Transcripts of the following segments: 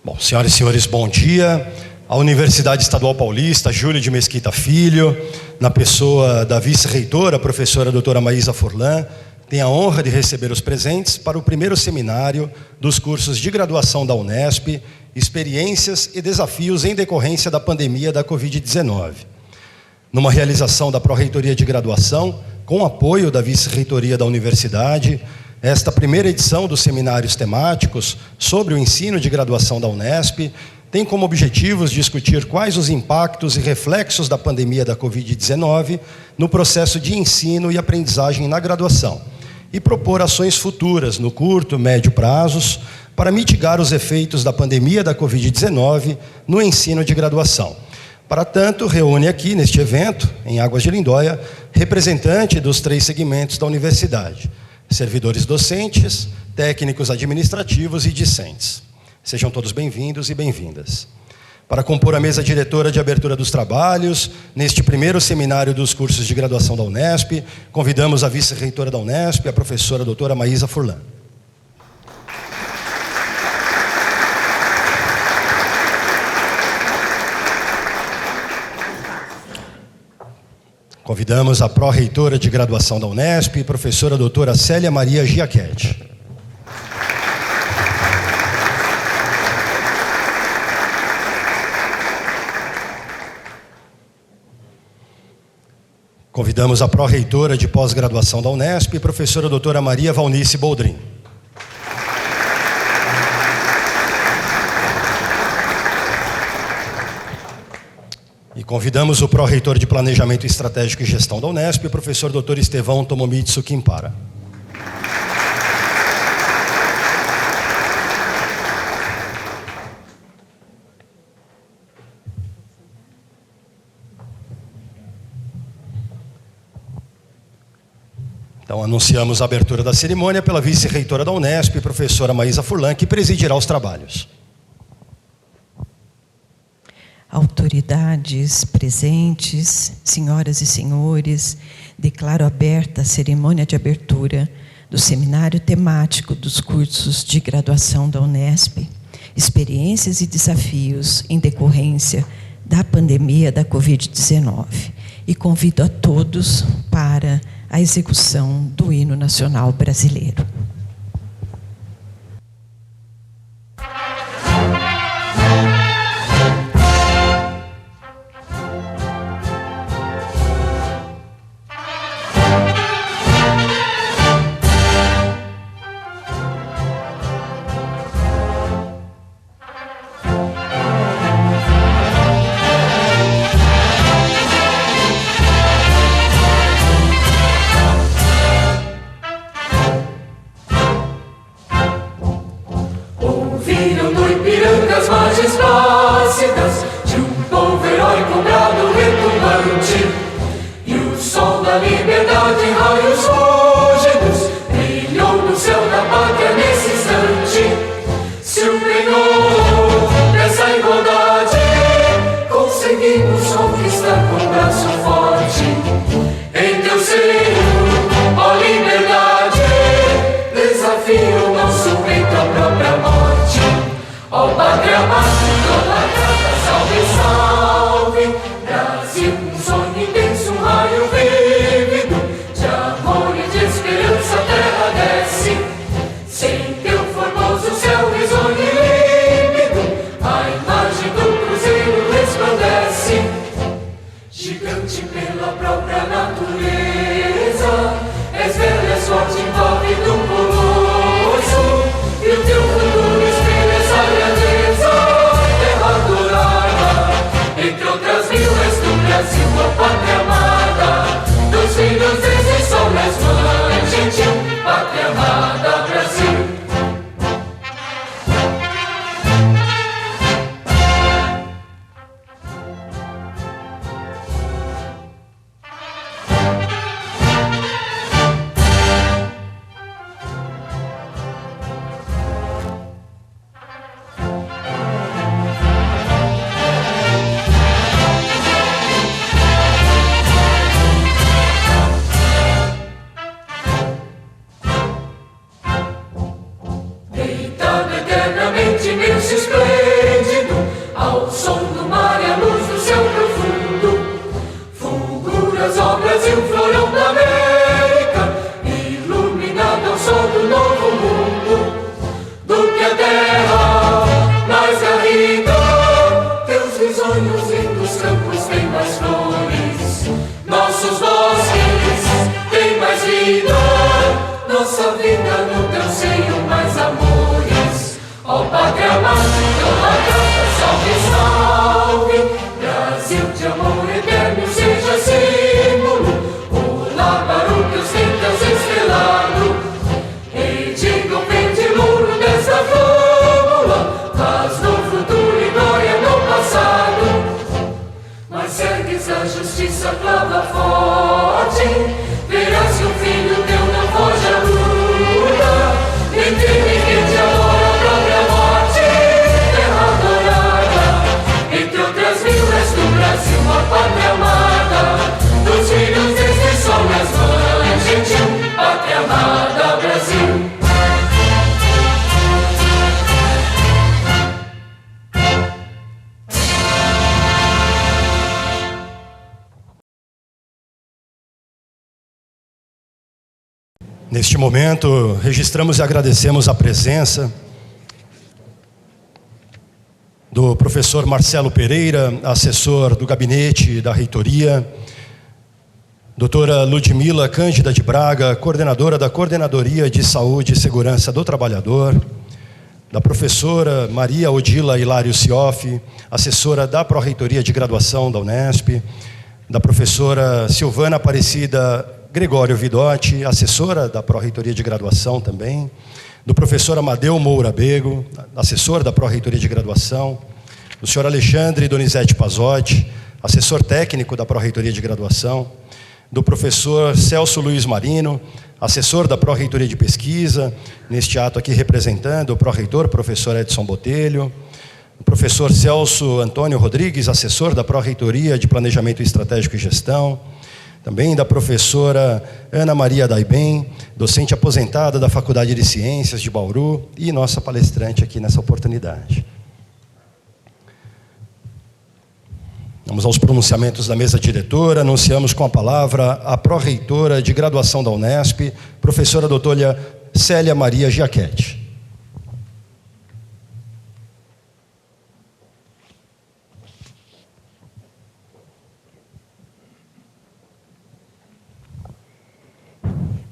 Bom, senhoras e senhores, bom dia. A Universidade Estadual Paulista, Júlio de Mesquita Filho, na pessoa da vice-reitora, a professora doutora Maísa Furlan, tem a honra de receber os presentes para o primeiro seminário dos cursos de graduação da Unesp, Experiências e Desafios em Decorrência da Pandemia da Covid-19. Numa realização da Pró-Reitoria de Graduação, com apoio da Vice-Reitoria da Universidade, esta primeira edição dos seminários temáticos sobre o ensino de graduação da Unesp tem como objetivos discutir quais os impactos e reflexos da pandemia da Covid-19 no processo de ensino e aprendizagem na graduação e propor ações futuras no curto e médio prazos para mitigar os efeitos da pandemia da Covid-19 no ensino de graduação. Para tanto, reúne aqui neste evento, em Águas de Lindóia, representante dos 3 segmentos da universidade: servidores docentes, técnicos administrativos e discentes. Sejam todos bem-vindos e bem-vindas. Para compor a mesa diretora de abertura dos trabalhos, neste primeiro seminário dos cursos de graduação da Unesp, convidamos a vice-reitora da Unesp, a professora doutora Maísa Furlan. Convidamos a pró-reitora de graduação da Unesp, professora doutora Célia Maria Giachetti. Convidamos a pró-reitora de pós-graduação da Unesp, professora doutora Maria Valnice Boldrin. E convidamos o pró-reitor de Planejamento Estratégico e Gestão da Unesp, professor doutor Estevão Tomomitsu Kimpara. Então, anunciamos a abertura da cerimônia pela vice-reitora da Unesp, professora Maísa Furlan, que presidirá os trabalhos. Autoridades presentes, senhoras e senhores, declaro aberta a cerimônia de abertura do seminário temático dos cursos de graduação da Unesp, Experiências e Desafios em Decorrência da Pandemia da Covid-19, e convido a todos para a execução do hino nacional brasileiro. Deitado eternamente em meu suspeito. sou do novo mundo, do que a terra mais garrida. Teus risonhos lindos campos têm mais flores, nossos bosques têm mais vida, nossa vida no teu seio mais amores. Ó Pátria Amada, salve, salve, Brasil de amor eterno seja símbolo, o lábaro que ostentas estrelado, e diga o pendilouro dessa fórmula, paz no futuro e glória no passado. Mas ergues a justiça, clava forte, verás que o filho teu não foge à luta, entre mim que te adora a própria morte, terra adorada, entre outras mil és do Brasil, a pátria amada, dos filhos deste sol nas mães gentil, pátria amada, Brasil. Neste momento, registramos e agradecemos a presença do professor Marcelo Pereira, assessor do gabinete da reitoria, doutora Ludmila Cândida de Braga, coordenadora da Coordenadoria de Saúde e Segurança do Trabalhador, da professora Maria Odila Hilário Sioff, assessora da Pró-Reitoria de Graduação da Unesp, da professora Silvana Aparecida Gregório Vidotti, assessora da Pró-Reitoria de Graduação também, do professor Amadeu Moura Bego, assessor da Pró-Reitoria de Graduação, do senhor Alexandre Donizete Pazotti, assessor técnico da Pró-Reitoria de Graduação, do professor Celso Luiz Marino, assessor da Pró-Reitoria de Pesquisa, neste ato aqui representando o pró-reitor, professor Edson Botelho, o professor Celso Antônio Rodrigues, assessor da Pró-Reitoria de Planejamento Estratégico e Gestão, também da professora Ana Maria Daibem, docente aposentada da Faculdade de Ciências de Bauru e nossa palestrante aqui nessa oportunidade. Vamos aos pronunciamentos da mesa diretora. Anunciamos com a palavra a pró-reitora de graduação da Unesp, professora doutora Célia Maria Giachetti.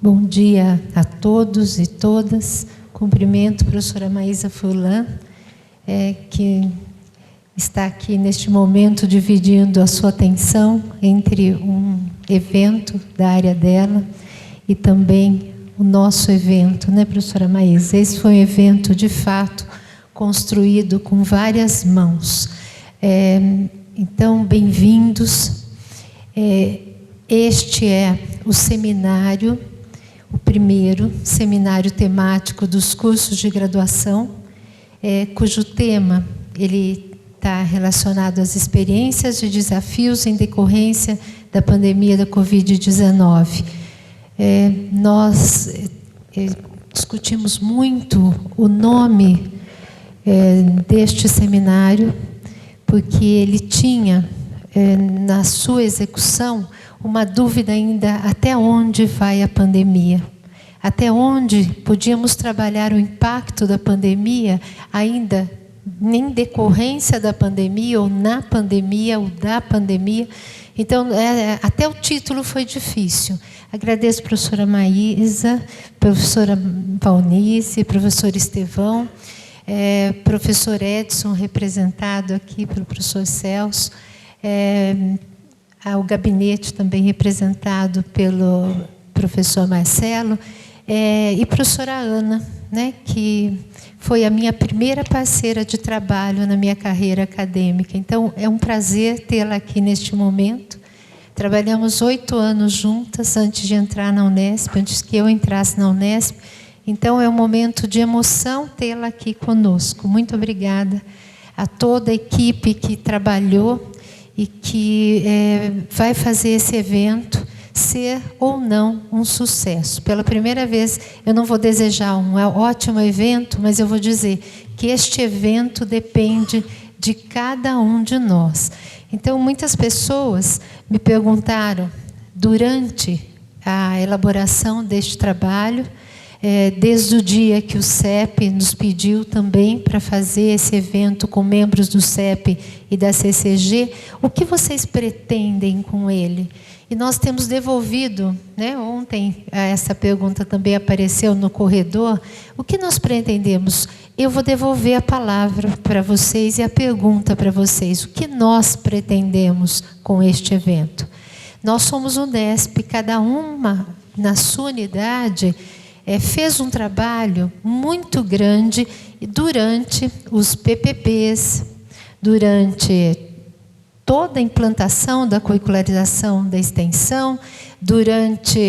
Bom dia a todos e todas. Cumprimento a professora Maísa Furlan, que está aqui neste momento dividindo a sua atenção entre um evento da área dela e também o nosso evento, né, professora Maísa? Esse foi um evento, de fato, construído com várias mãos. Então, bem-vindos. Este é o seminário, o primeiro seminário temático dos cursos de graduação, cujo tema ele está relacionado às experiências e desafios em decorrência da pandemia da Covid-19. Nós discutimos muito o nome deste seminário, porque ele tinha, na sua execução, uma dúvida ainda até onde vai a pandemia. Até onde podíamos trabalhar o impacto da pandemia ainda em decorrência da pandemia, ou na pandemia, ou da pandemia. Então, até o título foi difícil. Agradeço a professora Maísa, professora Valnice, professor Estevão, professor Edson, representado aqui pelo professor Celso, ao gabinete também representado pelo professor Marcelo, e professora Ana, né, que foi a minha primeira parceira de trabalho na minha carreira acadêmica. Então, é um prazer tê-la aqui neste momento. Trabalhamos 8 anos juntas antes de entrar na Unesp, antes que eu entrasse na Unesp. Então, é um momento de emoção tê-la aqui conosco. Muito obrigada a toda a equipe que trabalhou e que vai fazer esse evento ser ou não um sucesso. Pela primeira vez, eu não vou desejar um ótimo evento, mas eu vou dizer que este evento depende de cada um de nós. Então, muitas pessoas me perguntaram, durante a elaboração deste trabalho, desde o dia que o CEP nos pediu também para fazer esse evento com membros do CEP e da CCG, o que vocês pretendem com ele? E nós temos devolvido, né, ontem essa pergunta também apareceu no corredor, o que nós pretendemos? Eu vou devolver a palavra para vocês e a pergunta para vocês, o que nós pretendemos com este evento? Nós somos Unesp, cada uma na sua unidade fez um trabalho muito grande durante os PPPs, durante toda a implantação da curricularização da extensão, durante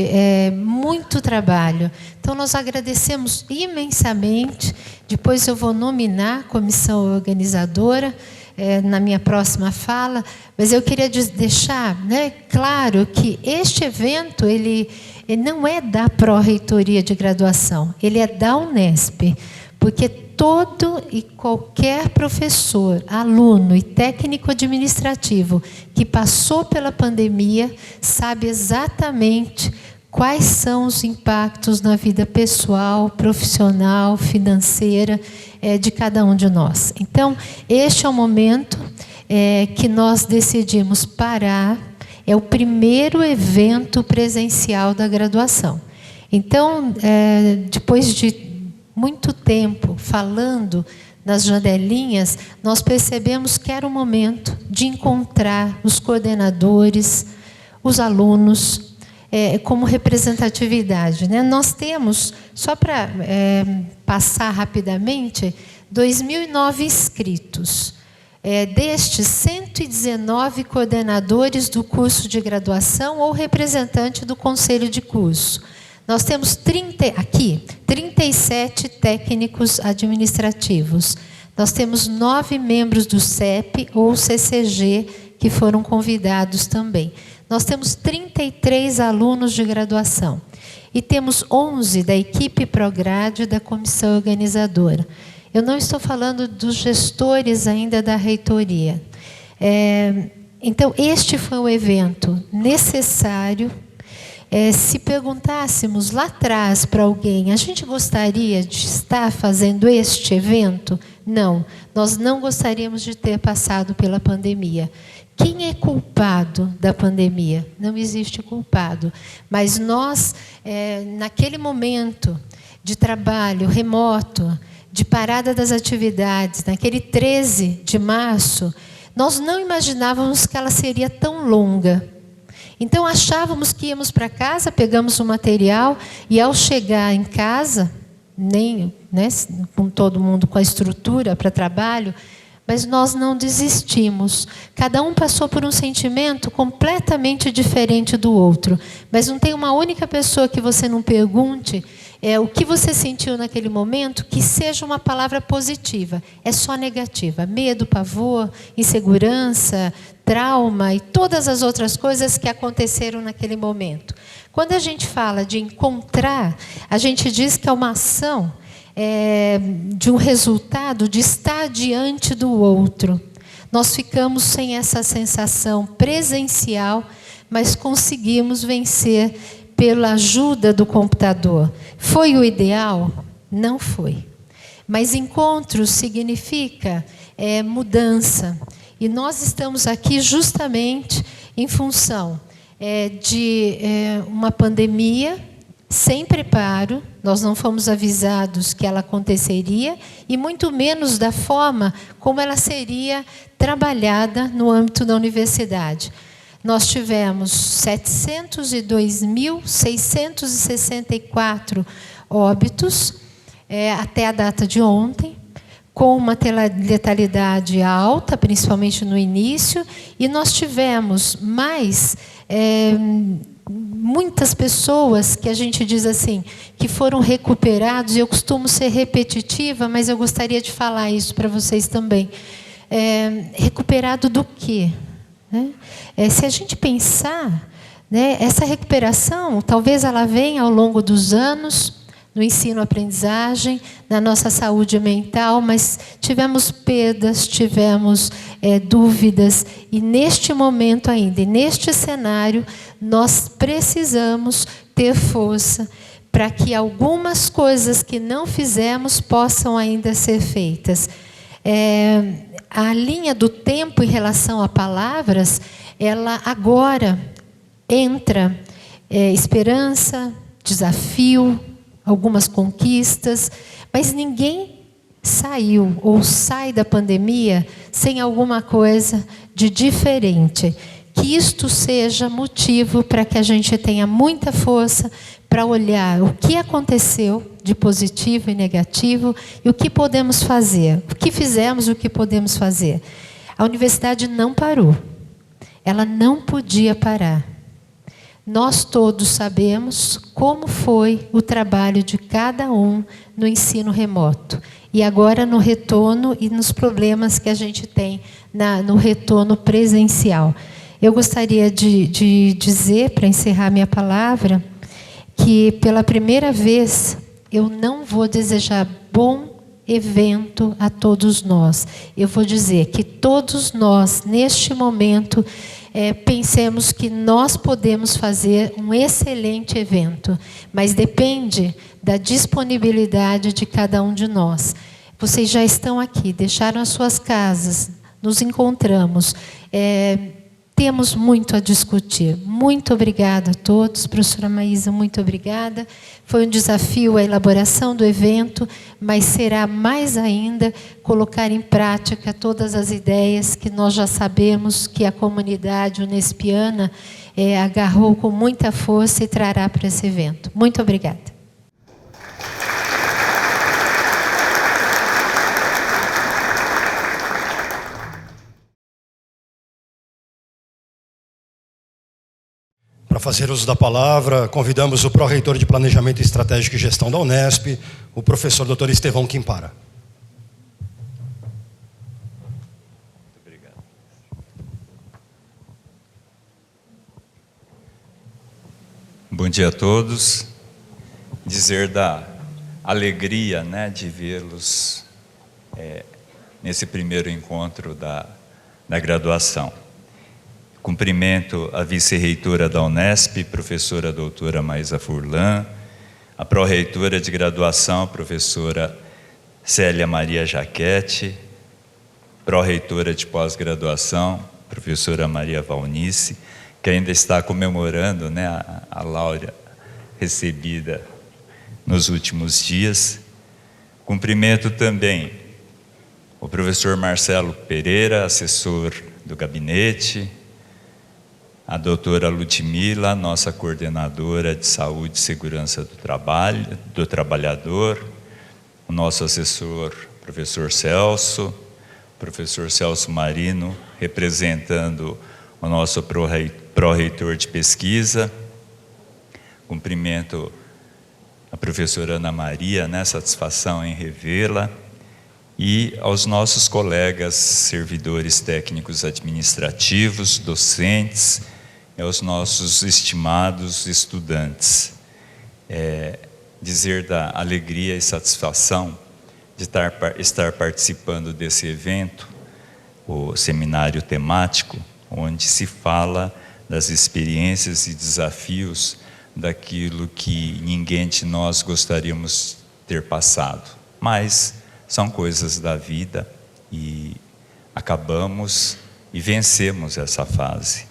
muito trabalho. Então, nós agradecemos imensamente. Depois eu vou nominar a comissão organizadora na minha próxima fala, mas eu queria deixar, né, claro que este evento ele não é da Pró-Reitoria de Graduação, ele é da Unesp, porque todo e qualquer professor, aluno e técnico administrativo que passou pela pandemia sabe exatamente quais são os impactos na vida pessoal, profissional, financeira de cada um de nós. Então, este é o momento que nós decidimos parar, é o primeiro evento presencial da graduação. Então, depois de muito tempo falando nas janelinhas, nós percebemos que era o momento de encontrar os coordenadores, os alunos, como representatividade, né? Nós temos, só para passar rapidamente, 2.009 inscritos. Destes, 119 coordenadores do curso de graduação ou representante do conselho de curso. Nós temos 37 técnicos administrativos. Nós temos 9 membros do CEP ou CCG que foram convidados também. Nós temos 33 alunos de graduação. E temos 11 da equipe Prograde da comissão organizadora. Eu não estou falando dos gestores ainda da reitoria. Então, este foi um evento necessário. Se perguntássemos lá atrás para alguém, a gente gostaria de estar fazendo este evento? Não, nós não gostaríamos de ter passado pela pandemia. Quem é culpado da pandemia? Não existe culpado. Mas nós, naquele momento de trabalho remoto, de parada das atividades, naquele 13 de março, nós não imaginávamos que ela seria tão longa. Então, achávamos que íamos para casa, pegamos o material, e ao chegar em casa, nem, né, com todo mundo com a estrutura para trabalho, mas nós não desistimos. Cada um passou por um sentimento completamente diferente do outro. Mas não tem uma única pessoa que você não pergunte o que você sentiu naquele momento, que seja uma palavra positiva. É só negativa. Medo, pavor, insegurança, trauma e todas as outras coisas que aconteceram naquele momento. Quando a gente fala de encontrar, a gente diz que é uma ação de um resultado de estar diante do outro. Nós ficamos sem essa sensação presencial, mas conseguimos vencer pela ajuda do computador. Foi o ideal? Não foi. Mas encontro significa mudança. E nós estamos aqui justamente em função de uma pandemia sem preparo. Nós não fomos avisados que ela aconteceria e muito menos da forma como ela seria trabalhada no âmbito da universidade. Nós tivemos 702.664 óbitos até a data de ontem, com uma letalidade alta, principalmente no início, e nós tivemos mais muitas pessoas que a gente diz assim, que foram recuperados, e eu costumo ser repetitiva, mas eu gostaria de falar isso para vocês também. Recuperado do quê? Se a gente pensar, né, essa recuperação, talvez ela venha ao longo dos anos, no ensino-aprendizagem, na nossa saúde mental, mas tivemos perdas, tivemos dúvidas, e neste momento ainda, e neste cenário, nós precisamos ter força para que algumas coisas que não fizemos possam ainda ser feitas. A linha do tempo em relação a palavras, ela agora entra esperança, desafio, algumas conquistas, mas ninguém saiu ou sai da pandemia sem alguma coisa de diferente. Que isto seja motivo para que a gente tenha muita força para olhar o que aconteceu de positivo e negativo e o que podemos fazer. O que fizemos, o que podemos fazer. A universidade não parou. Ela não podia parar. Nós todos sabemos como foi o trabalho de cada um no ensino remoto. E agora no retorno e nos problemas que a gente tem no retorno presencial. Eu gostaria de dizer, para encerrar minha palavra, que pela primeira vez eu não vou desejar bom evento a todos nós. Eu vou dizer que todos nós, neste momento, pensemos que nós podemos fazer um excelente evento, mas depende da disponibilidade de cada um de nós. Vocês já estão aqui, deixaram as suas casas, nos encontramos. Temos muito a discutir. Muito obrigada a todos. Professora Maísa, muito obrigada. Foi um desafio a elaboração do evento, mas será mais ainda colocar em prática todas as ideias que nós já sabemos que a comunidade unespiana agarrou com muita força e trará para esse evento. Muito obrigada. Para fazer uso da palavra, convidamos o pró-reitor de Planejamento Estratégico e Gestão da Unesp, o professor Dr. Estevão Quimpara. Muito obrigado. Bom dia a todos. Dizer da alegria, de vê-los nesse primeiro encontro da graduação. Cumprimento a vice-reitora da Unesp, professora doutora Maísa Furlan, a pró-reitora de graduação, professora Célia Maria Jaquete, pró-reitora de pós-graduação, professora Maria Valnice, que ainda está comemorando a laurea recebida nos últimos dias. Cumprimento também o professor Marcelo Pereira, assessor do gabinete, a doutora Ludmila, nossa coordenadora de saúde e segurança do trabalhador, o nosso assessor, professor Celso Marino, representando o nosso pró-reitor de pesquisa. Cumprimento a professora Ana Maria, satisfação em revê-la, e aos nossos colegas servidores técnicos administrativos, docentes, e aos nossos estimados estudantes. Dizer da alegria e satisfação de estar participando desse evento, o seminário temático, onde se fala das experiências e desafios daquilo que ninguém de nós gostaríamos ter passado. Mas são coisas da vida e acabamos e vencemos essa fase.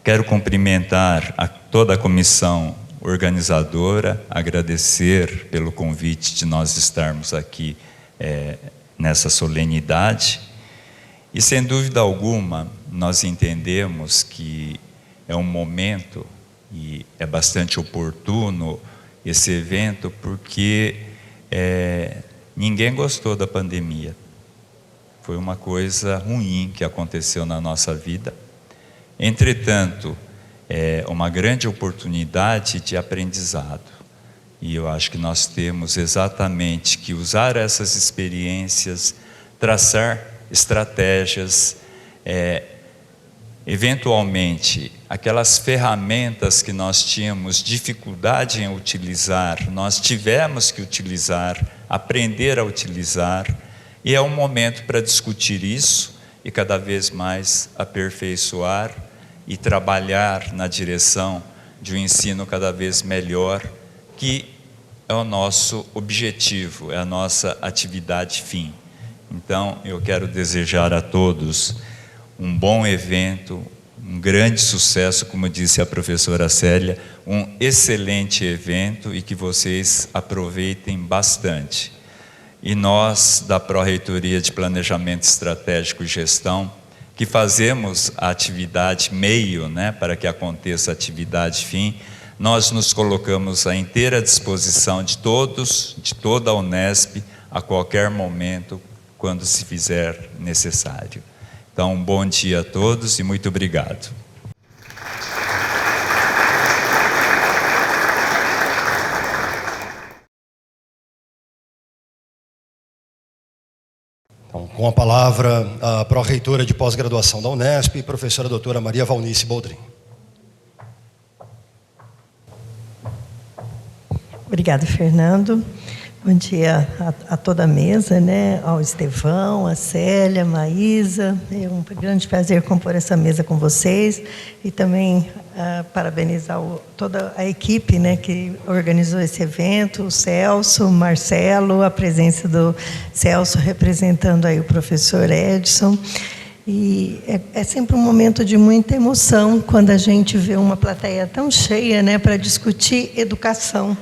Quero cumprimentar toda a comissão organizadora, agradecer pelo convite de nós estarmos aqui nessa solenidade. E, sem dúvida alguma, nós entendemos que é um momento e é bastante oportuno esse evento, porque ninguém gostou da pandemia. Foi uma coisa ruim que aconteceu na nossa vida. Entretanto, é uma grande oportunidade de aprendizado. E eu acho que nós temos exatamente que usar essas experiências, traçar estratégias, eventualmente, aquelas ferramentas que nós tínhamos dificuldade em utilizar, nós tivemos que utilizar, aprender a utilizar, e é um momento para discutir isso e cada vez mais aperfeiçoar e trabalhar na direção de um ensino cada vez melhor, que é o nosso objetivo, é a nossa atividade fim. Então, eu quero desejar a todos um bom evento, um grande sucesso, como disse a professora Célia, um excelente evento e que vocês aproveitem bastante. E nós, da Pró-Reitoria de Planejamento Estratégico e Gestão, que fazemos a atividade meio, para que aconteça a atividade fim, nós nos colocamos à inteira disposição de todos, de toda a Unesp, a qualquer momento, quando se fizer necessário. Então, um bom dia a todos e muito obrigado. Então, com a palavra, a pró-reitora de pós-graduação da Unesp, professora doutora Maria Valnice Boldrin. Obrigada, Fernando. Bom dia a toda a mesa, ao Estevão, a Célia, a Maísa. É um grande prazer compor essa mesa com vocês e também parabenizar toda a equipe, que organizou esse evento, o Celso, o Marcelo, a presença do Celso representando aí o professor Edson. E é sempre um momento de muita emoção quando a gente vê uma plateia tão cheia, para discutir educação.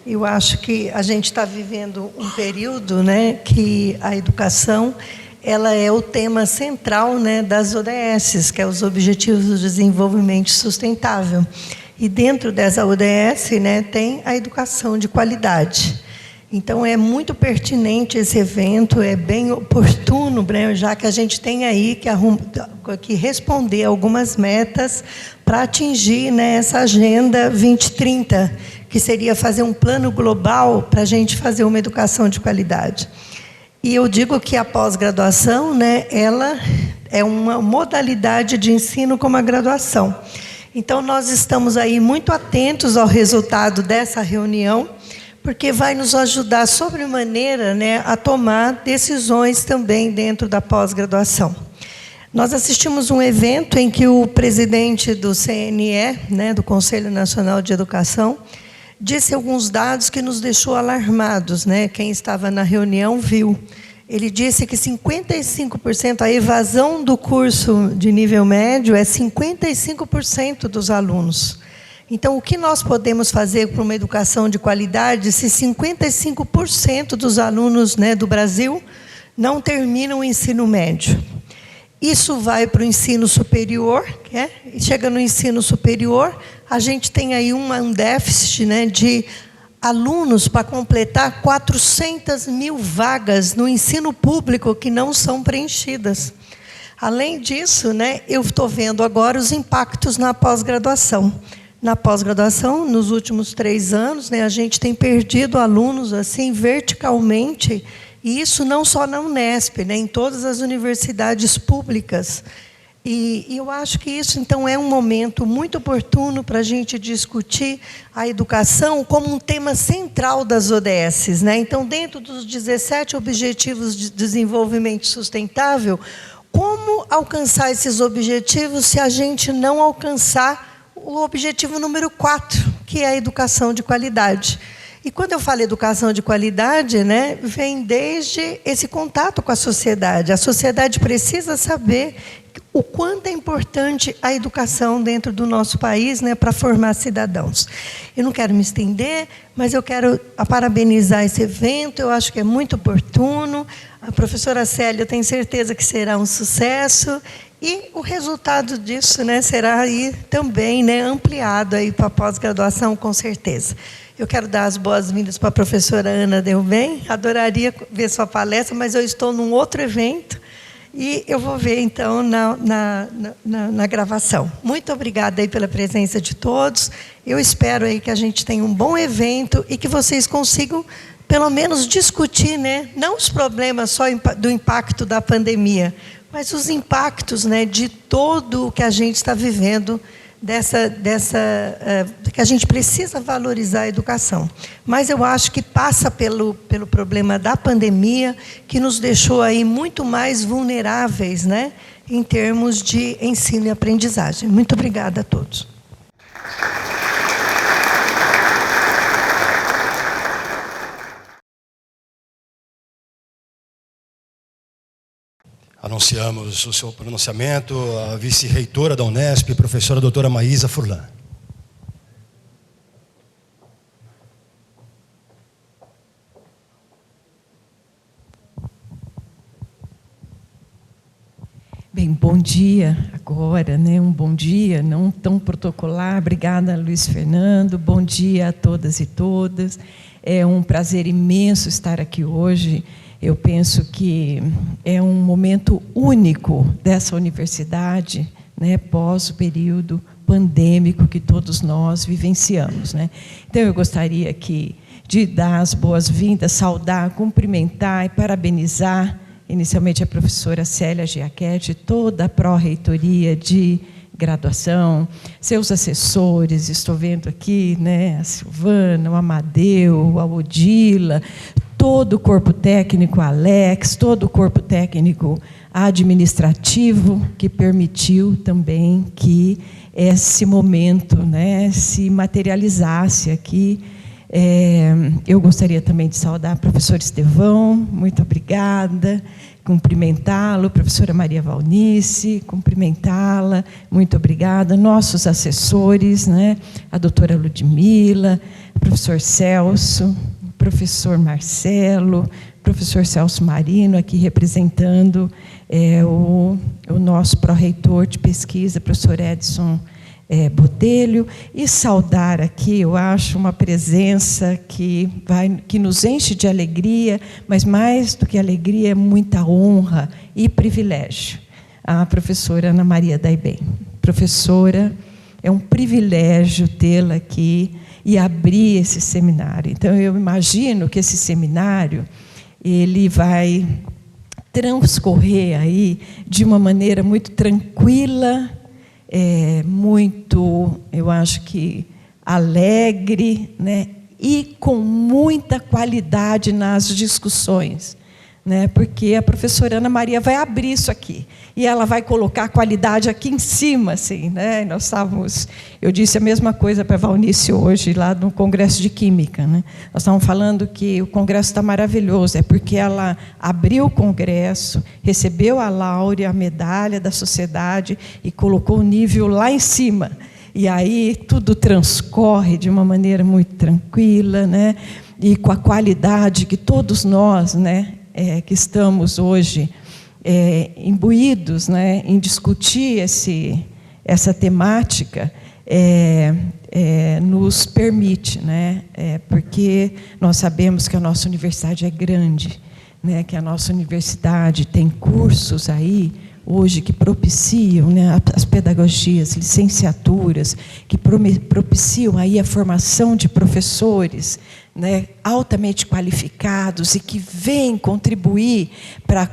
Eu acho que a gente está vivendo um período, que a educação ela é o tema central, das ODS, que é os Objetivos do Desenvolvimento Sustentável. E dentro dessa ODS, tem a educação de qualidade. Então, é muito pertinente esse evento, é bem oportuno, já que a gente tem aí que responder algumas metas para atingir essa Agenda 2030, que seria fazer um plano global para a gente fazer uma educação de qualidade. E eu digo que a pós-graduação, ela é uma modalidade de ensino como a graduação. Então, nós estamos aí muito atentos ao resultado dessa reunião, porque vai nos ajudar sobremaneira, a tomar decisões também dentro da pós-graduação. Nós assistimos um evento em que o presidente do CNE, do Conselho Nacional de Educação, disse alguns dados que nos deixou alarmados, Quem estava na reunião viu. Ele disse que 55%, a evasão do curso de nível médio é 55% dos alunos. Então, o que nós podemos fazer para uma educação de qualidade se 55% dos alunos, do Brasil não terminam o ensino médio? Isso vai para o ensino superior, e chega no ensino superior, a gente tem aí um déficit, de alunos para completar 400 mil vagas no ensino público que não são preenchidas. Além disso, eu estou vendo agora os impactos na pós-graduação. Na pós-graduação, nos últimos 3 anos, a gente tem perdido alunos assim verticalmente, e isso não só na Unesp, em todas as universidades públicas. E eu acho que isso, então, é um momento muito oportuno para a gente discutir a educação como um tema central das ODS. Então, dentro dos 17 Objetivos de Desenvolvimento Sustentável, como alcançar esses objetivos se a gente não alcançar o objetivo número 4, que é a educação de qualidade? E quando eu falo educação de qualidade, vem desde esse contato com a sociedade. A sociedade precisa saber o quanto é importante a educação dentro do nosso país, para formar cidadãos. Eu não quero me estender, mas eu quero parabenizar esse evento, eu acho que é muito oportuno. A professora Célia, eu tenho certeza que será um sucesso, e o resultado disso, será aí também, ampliado aí para a pós-graduação, com certeza. Eu quero dar as boas-vindas para a professora Ana Delbem. Adoraria ver sua palestra, mas eu estou num outro evento e eu vou ver, então, na gravação. Muito obrigada aí pela presença de todos. Eu espero aí que a gente tenha um bom evento e que vocês consigam, pelo menos, discutir, não os problemas só do impacto da pandemia, mas os impactos, de todo o que a gente está vivendo, que a gente precisa valorizar a educação. Mas eu acho que passa pelo problema da pandemia, que nos deixou aí muito mais vulneráveis, em termos de ensino e aprendizagem. Muito obrigada a todos. Anunciamos o seu pronunciamento a vice-reitora da Unesp, professora doutora Maísa Furlan. Bem, bom dia agora, né? Um bom dia, não tão protocolar. Obrigada, Luiz Fernando. Bom dia a todas e todas. É um prazer imenso estar aqui hoje. Eu penso que é um momento único dessa universidade, né? Pós o período pandêmico que todos nós vivenciamos, né? Então, eu gostaria aqui de dar as boas-vindas, saudar, cumprimentar e parabenizar inicialmente a professora Célia Giachetti, toda a pró-reitoria de graduação, seus assessores, estou vendo aqui, né, a Silvana, o Amadeu, a Odila, todo o corpo técnico, Alex, todo o corpo técnico administrativo, que permitiu também que esse momento, né, se materializasse aqui. Eu gostaria também de saudar o professor Estevão, muito obrigada, cumprimentá-lo, professora Maria Valnice, cumprimentá-la, muito obrigada, nossos assessores, né, a doutora Ludmila, o professor Celso, o professor Marcelo, o professor Celso Marino, aqui representando o nosso pró-reitor de pesquisa, professor Edson Botelho, e saudar aqui, eu acho, uma presença que nos enche de alegria, mas mais do que alegria, é muita honra e privilégio. A professora Ana Maria Daibem. Professora, é um privilégio tê-la aqui e abrir esse seminário. Então, eu imagino que esse seminário ele vai transcorrer aí de uma maneira muito tranquila, muito, eu acho que alegre, né, e com muita qualidade nas discussões, né, porque a professora Ana Maria vai abrir isso aqui e ela vai colocar a qualidade aqui em cima, assim, né? Eu disse a mesma coisa para a Valnice hoje lá no Congresso de Química, né? Nós estávamos falando que o Congresso está maravilhoso, é porque ela abriu o Congresso, recebeu a Laure, a medalha da sociedade e colocou o nível lá em cima. E aí tudo transcorre de uma maneira muito tranquila, né? E com a qualidade que todos nós, né, que estamos hoje imbuídos, né, em discutir essa temática, nos permite, né, porque nós sabemos que a nossa universidade é grande, né, que a nossa universidade tem cursos aí hoje que propiciam, né, as pedagogias, licenciaturas, que propiciam aí a formação de professores, né, altamente qualificados e que vêm contribuir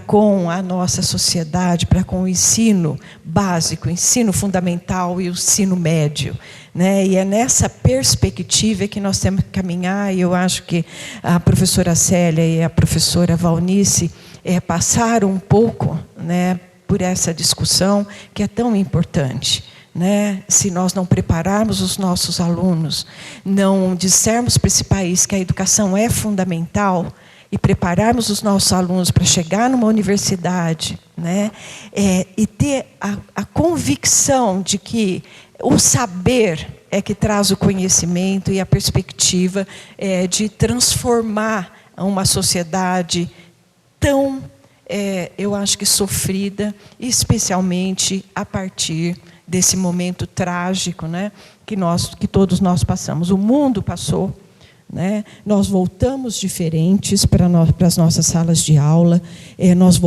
com a nossa sociedade, com o ensino básico, o ensino fundamental e o ensino médio, né? E é nessa perspectiva que nós temos que caminhar, e eu acho que a professora Célia e a professora Valnice passaram um pouco, né, por essa discussão que é tão importante, né? Se nós não prepararmos os nossos alunos, não dissermos para esse país que a educação é fundamental e prepararmos os nossos alunos para chegar numa universidade, né? E ter a convicção de que o saber é que traz o conhecimento e a perspectiva de transformar uma sociedade tão eu acho que sofrida, especialmente a partir desse momento trágico, né, que todos nós passamos. O mundo passou, né, nós voltamos diferentes para as nossas salas de aula, nós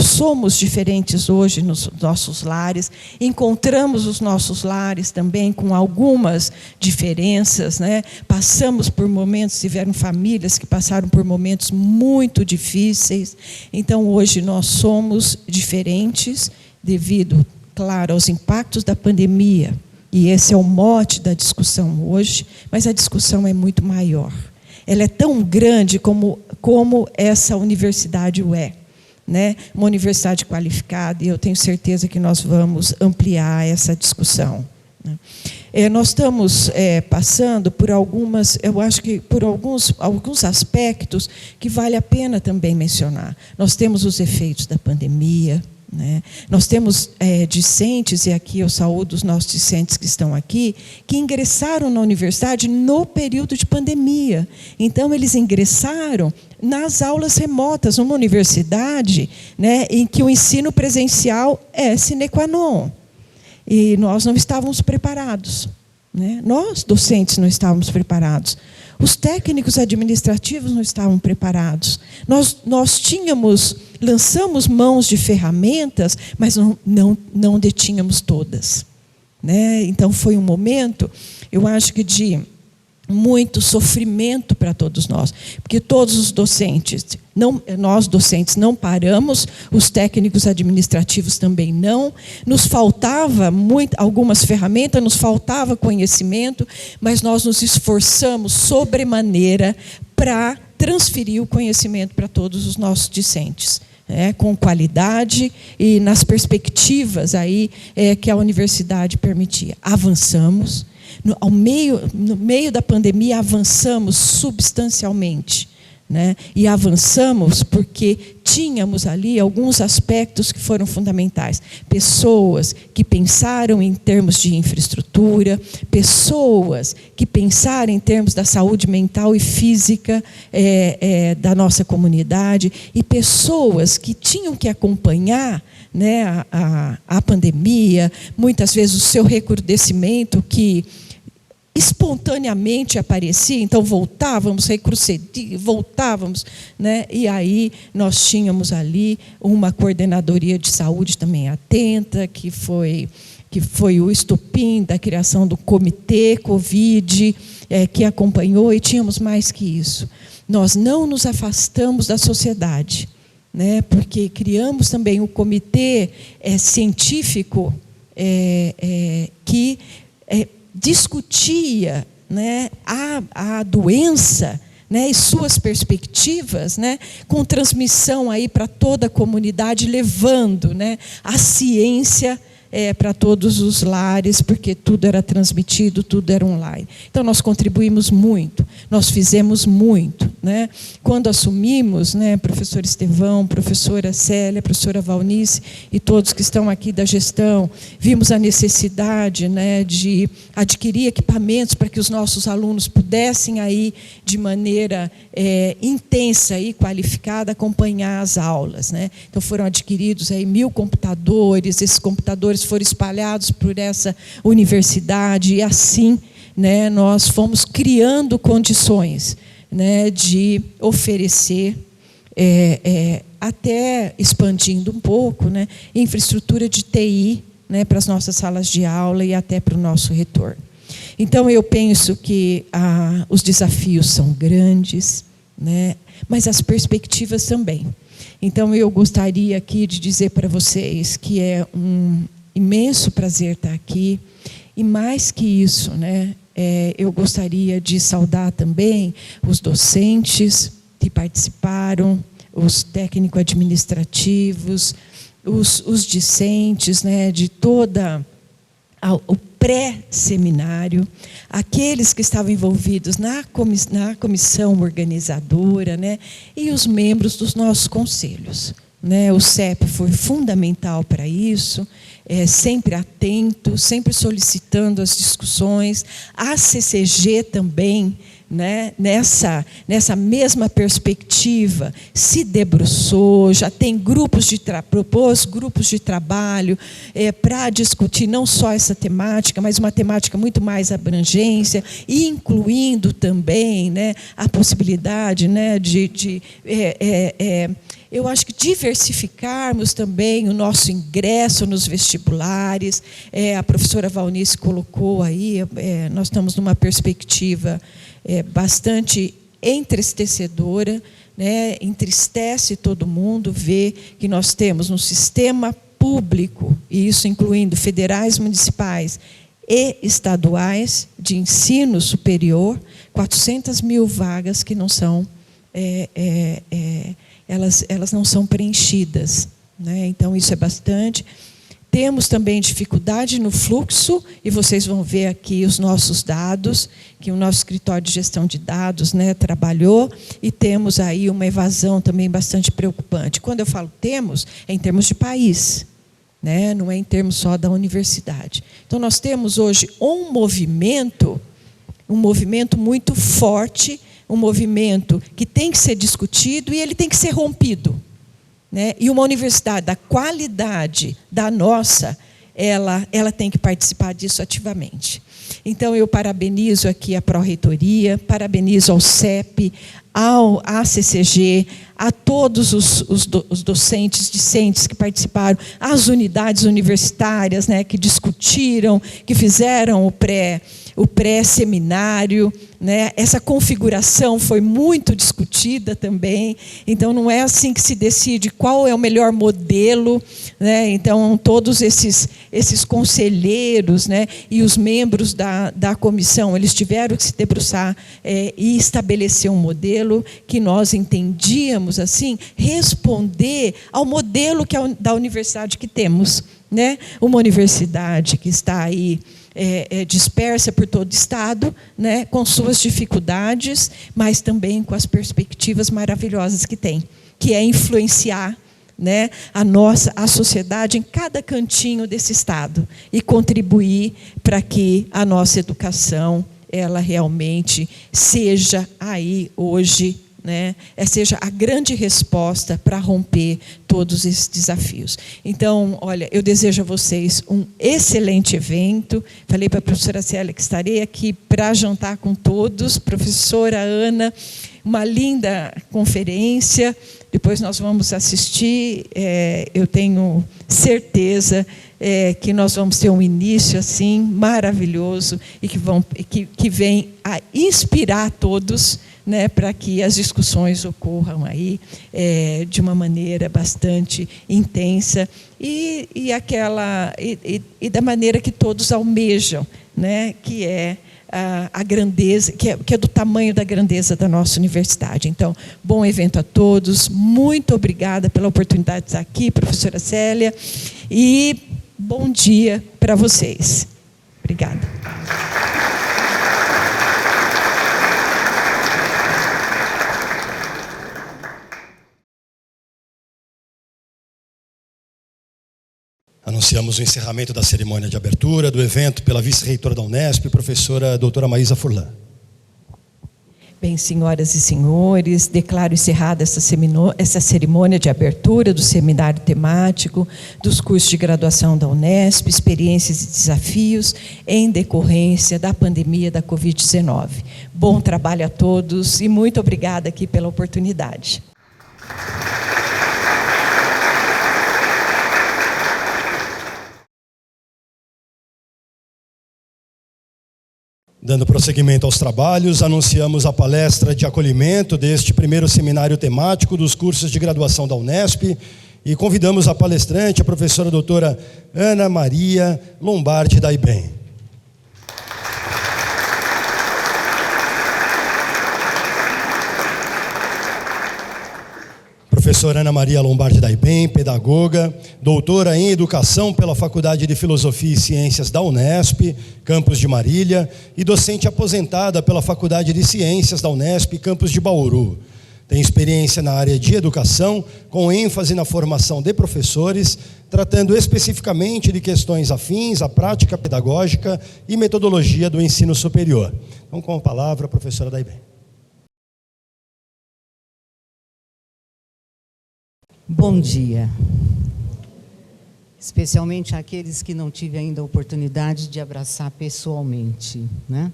somos diferentes hoje nos nossos lares, encontramos os nossos lares também com algumas diferenças, né, passamos por momentos, tiveram famílias que passaram por momentos muito difíceis, então hoje nós somos diferentes devido, claro, aos impactos da pandemia. E esse é o mote da discussão hoje, mas a discussão é muito maior. Ela é tão grande como essa universidade o é, né? Uma universidade qualificada, e eu tenho certeza que nós vamos ampliar essa discussão, né? nós estamos passando por algumas, eu acho que por alguns aspectos que vale a pena também mencionar. Nós temos os efeitos da pandemia, né? Nós temos discentes, e aqui eu saúdo os nossos discentes que estão aqui, que ingressaram na universidade no período de pandemia. Então, eles ingressaram nas aulas remotas, numa universidade, né, em que o ensino presencial é sine qua non. E nós não estávamos preparados, né? Nós, docentes, não estávamos preparados. Os técnicos administrativos não estavam preparados. Nós lançamos mãos de ferramentas, mas não detínhamos todas, né? Então, foi um momento, eu acho que de muito sofrimento para todos nós, porque todos os docentes, nós docentes não paramos, os técnicos administrativos também não, nos faltava algumas ferramentas, nos faltava conhecimento, mas nós nos esforçamos sobremaneira para transferir o conhecimento para todos os nossos discentes, com qualidade e nas perspectivas aí, que a universidade permitia. Avançamos. No meio da pandemia, avançamos substancialmente, né? E avançamos porque tínhamos ali alguns aspectos que foram fundamentais. Pessoas que pensaram em termos de infraestrutura, pessoas que pensaram em termos da saúde mental e física da nossa comunidade, e pessoas que tinham que acompanhar, né, a pandemia, muitas vezes o seu recrudescimento que espontaneamente aparecia, então voltávamos, voltávamos, né? E aí nós tínhamos ali uma coordenadoria de saúde também atenta, que foi o estopim da criação do comitê Covid, que acompanhou, e tínhamos mais que isso. Nós não nos afastamos da sociedade, né? Porque criamos também o comitê científico que discutia, né, a doença, né, e suas perspectivas, né, com transmissão aí para toda a comunidade, levando, né, a ciência para todos os lares, porque tudo era transmitido, tudo era online. Então, nós contribuímos muito, nós fizemos muito, né? Quando assumimos, né, professor Estevão, professora Célia, professora Valnice e todos que estão aqui da gestão, vimos a necessidade, né, de adquirir equipamentos para que os nossos alunos pudessem aí, de maneira intensa e qualificada, acompanhar as aulas, né? Então, foram adquiridos aí 1000 computadores, esses computadores foram espalhados por essa universidade, e assim, né, nós fomos criando condições, né, de oferecer, até expandindo um pouco, né, infraestrutura de TI, né, para as nossas salas de aula e até para o nosso retorno. Então, eu penso que os desafios são grandes, né, mas as perspectivas também. Então, eu gostaria aqui de dizer para vocês que é um imenso prazer estar aqui, e mais que isso, né, eu gostaria de saudar também os docentes que participaram, os técnicos administrativos, os discentes, né, de toda o pré-seminário, aqueles que estavam envolvidos na comissão organizadora, né, e os membros dos nossos conselhos, né? O CEP foi fundamental para isso, sempre atento, sempre solicitando as discussões. A CCG também, né, nessa mesma perspectiva, se debruçou, já tem propôs grupos de trabalho para discutir não só essa temática, mas uma temática muito mais abrangência, incluindo também, né, a possibilidade, né, eu acho que diversificarmos também o nosso ingresso nos vestibulares. A professora Valnice colocou aí, nós estamos numa perspectiva bastante entristecedora, né? Entristece todo mundo ver que nós temos no sistema público, e isso incluindo federais, municipais e estaduais de ensino superior, 400 mil vagas que não são elas não são preenchidas, né? Então, isso é bastante. Temos também dificuldade no fluxo, e vocês vão ver aqui os nossos dados, que o nosso escritório de gestão de dados, né, trabalhou, e temos aí uma evasão também bastante preocupante. Quando eu falo temos, é em termos de país, né, não é em termos só da universidade. Então, nós temos hoje um movimento muito forte, um movimento que tem que ser discutido e ele tem que ser rompido. Né? E uma universidade da qualidade da nossa, ela tem que participar disso ativamente. Então, eu parabenizo aqui a Pró-Reitoria, parabenizo ao CEP, ao ACCG, a todos os docentes, discentes que participaram, as unidades universitárias, né, que discutiram, que fizeram o pré-seminário, né? Essa configuração foi muito discutida também, então não é assim que se decide qual é o melhor modelo, né? Então, todos esses conselheiros, né, e os membros da comissão, eles tiveram que se debruçar e estabelecer um modelo que nós entendíamos assim, responder ao modelo da universidade que temos, né? Uma universidade que está aí dispersa por todo o Estado, né, com suas dificuldades, mas também com as perspectivas maravilhosas que tem, que é influenciar, né, a sociedade em cada cantinho desse Estado e contribuir para que a nossa educação ela realmente seja aí hoje, né, seja a grande resposta para romper todos esses desafios. Então, olha, eu desejo a vocês um excelente evento. Falei para a professora Célia que estarei aqui para jantar com todos. Professora Ana, uma linda conferência. Depois nós vamos assistir. Eu tenho certeza que nós vamos ter um início assim maravilhoso e que vem a inspirar todos, né, para que as discussões ocorram aí de uma maneira bastante intensa e da maneira que todos almejam, né, que é a grandeza, que é do tamanho da grandeza da nossa universidade. Então, bom evento a todos, muito obrigada pela oportunidade de estar aqui, professora Célia, e bom dia para vocês. Obrigada. Anunciamos o encerramento da cerimônia de abertura do evento pela vice-reitora da Unesp, professora doutora Maísa Furlan. Bem, senhoras e senhores, declaro encerrada essa cerimônia de abertura do seminário temático dos cursos de graduação da Unesp, experiências e desafios em decorrência da pandemia da Covid-19. Bom trabalho a todos e muito obrigada aqui pela oportunidade. Dando prosseguimento aos trabalhos, anunciamos a palestra de acolhimento deste primeiro seminário temático dos cursos de graduação da Unesp e convidamos a palestrante, a professora doutora Ana Maria Lombardi Daibem. Professora Ana Maria Lombardi Daibem, pedagoga, doutora em Educação pela Faculdade de Filosofia e Ciências da Unesp, campus de Marília, e docente aposentada pela Faculdade de Ciências da Unesp, campus de Bauru. Tem experiência na área de educação, com ênfase na formação de professores, tratando especificamente de questões afins à prática pedagógica e metodologia do ensino superior. Então, com a palavra, a professora Daibem. Bom dia, especialmente àqueles que não tive ainda a oportunidade de abraçar pessoalmente, né?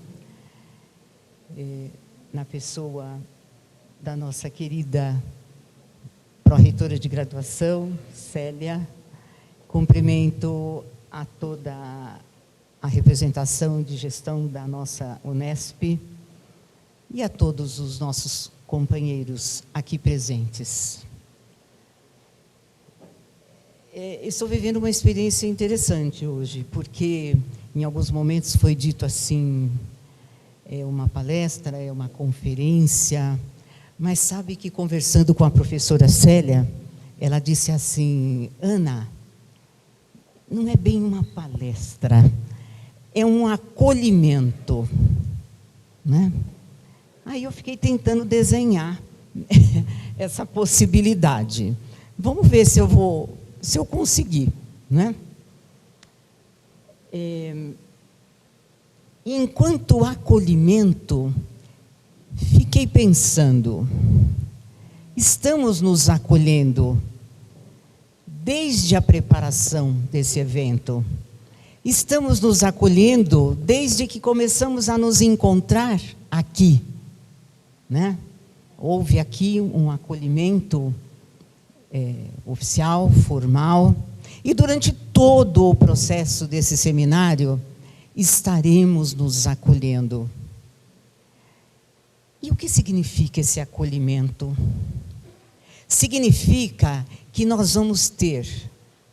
Na pessoa da nossa querida pró-reitora de graduação, Célia, cumprimento a toda a representação de gestão da nossa Unesp e a todos os nossos companheiros aqui presentes. Estou vivendo uma experiência interessante hoje, porque em alguns momentos foi dito assim, é uma palestra, é uma conferência, mas sabe que conversando com a professora Célia, ela disse assim, Ana, não é bem uma palestra, é um acolhimento, né? Aí eu fiquei tentando desenhar essa possibilidade. Vamos ver se eu conseguir, né? Enquanto acolhimento, fiquei pensando, estamos nos acolhendo desde a preparação desse evento. Estamos nos acolhendo desde que começamos a nos encontrar aqui, né? Houve aqui um acolhimento oficial, formal, e durante todo o processo desse seminário, estaremos nos acolhendo. E o que significa esse acolhimento? Significa que nós vamos ter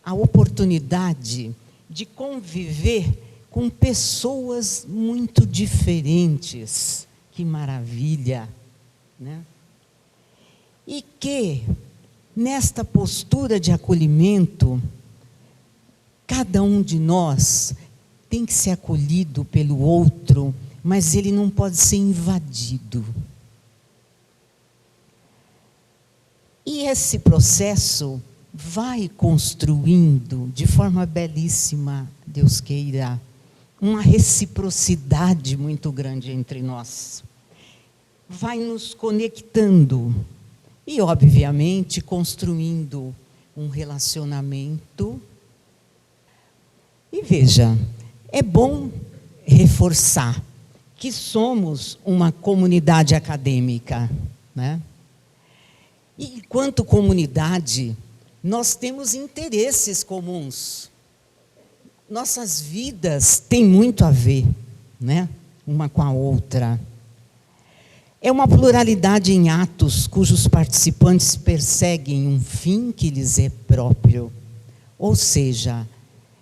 a oportunidade de conviver com pessoas muito diferentes. Que maravilha, né? E que, nesta postura de acolhimento, cada um de nós tem que ser acolhido pelo outro, mas ele não pode ser invadido. E esse processo vai construindo, de forma belíssima, Deus queira, uma reciprocidade muito grande entre nós. Vai nos conectando e, obviamente, construindo um relacionamento. E veja, é bom reforçar que somos uma comunidade acadêmica, né? E, enquanto comunidade, nós temos interesses comuns. Nossas vidas têm muito a ver, né? Uma com a outra. É uma pluralidade em atos cujos participantes perseguem um fim que lhes é próprio. Ou seja,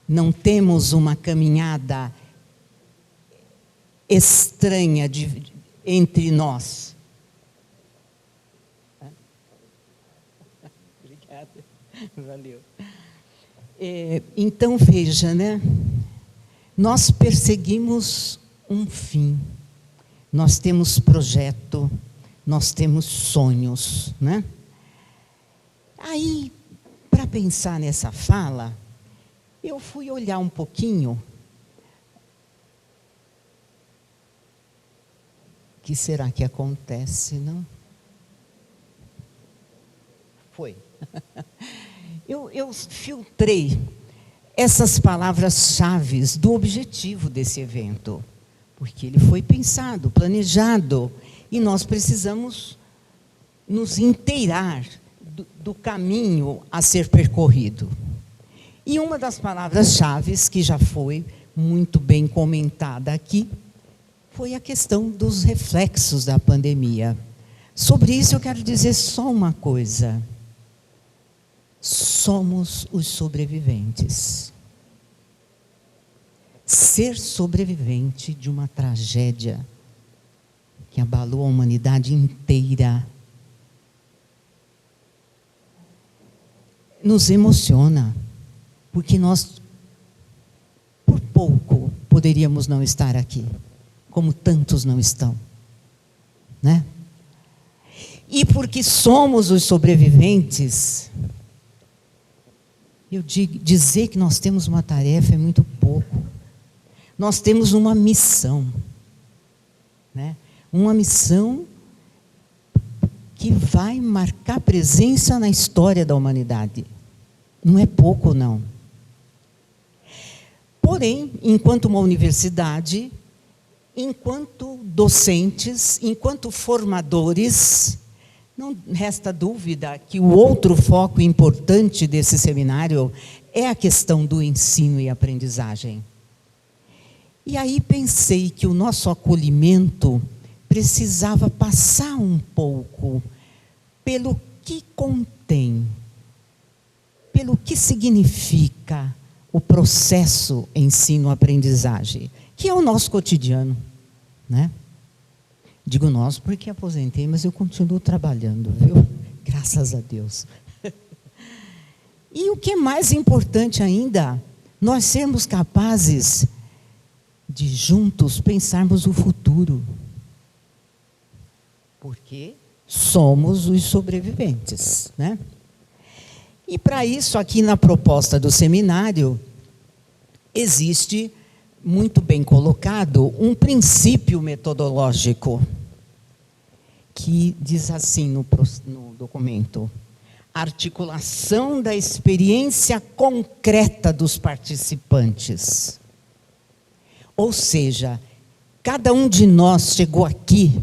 não temos uma caminhada estranha entre nós. Obrigada, valeu. Então, veja, né? Nós perseguimos um fim. Nós temos projeto, nós temos sonhos, né? Aí, para pensar nessa fala, eu fui olhar um pouquinho. O que será que acontece, não? Foi. Eu filtrei essas palavras-chave do objetivo desse evento, porque ele foi pensado, planejado, e nós precisamos nos inteirar do caminho a ser percorrido. E uma das palavras-chave, que já foi muito bem comentada aqui, foi a questão dos reflexos da pandemia. Sobre isso eu quero dizer só uma coisa. Somos os sobreviventes. Ser sobrevivente de uma tragédia que abalou a humanidade inteira nos emociona, porque nós, por pouco, poderíamos não estar aqui, como tantos não estão, né? E porque somos os sobreviventes, dizer que nós temos uma tarefa é muito pouco. Nós temos uma missão, né? Uma missão que vai marcar presença na história da humanidade. Não é pouco, não. Porém, enquanto uma universidade, enquanto docentes, enquanto formadores, não resta dúvida que o outro foco importante desse seminário é a questão do ensino e aprendizagem. E aí pensei que o nosso acolhimento precisava passar um pouco pelo que contém, pelo que significa o processo ensino-aprendizagem, que é o nosso cotidiano, né? Digo nós porque aposentei, mas eu continuo trabalhando, viu? Graças a Deus. E o que é mais importante ainda, nós sermos capazes de juntos pensarmos o futuro. Porque somos os sobreviventes, né? E para isso, aqui na proposta do seminário, existe, muito bem colocado, um princípio metodológico, que diz assim no documento: articulação da experiência concreta dos participantes. Ou seja, cada um de nós chegou aqui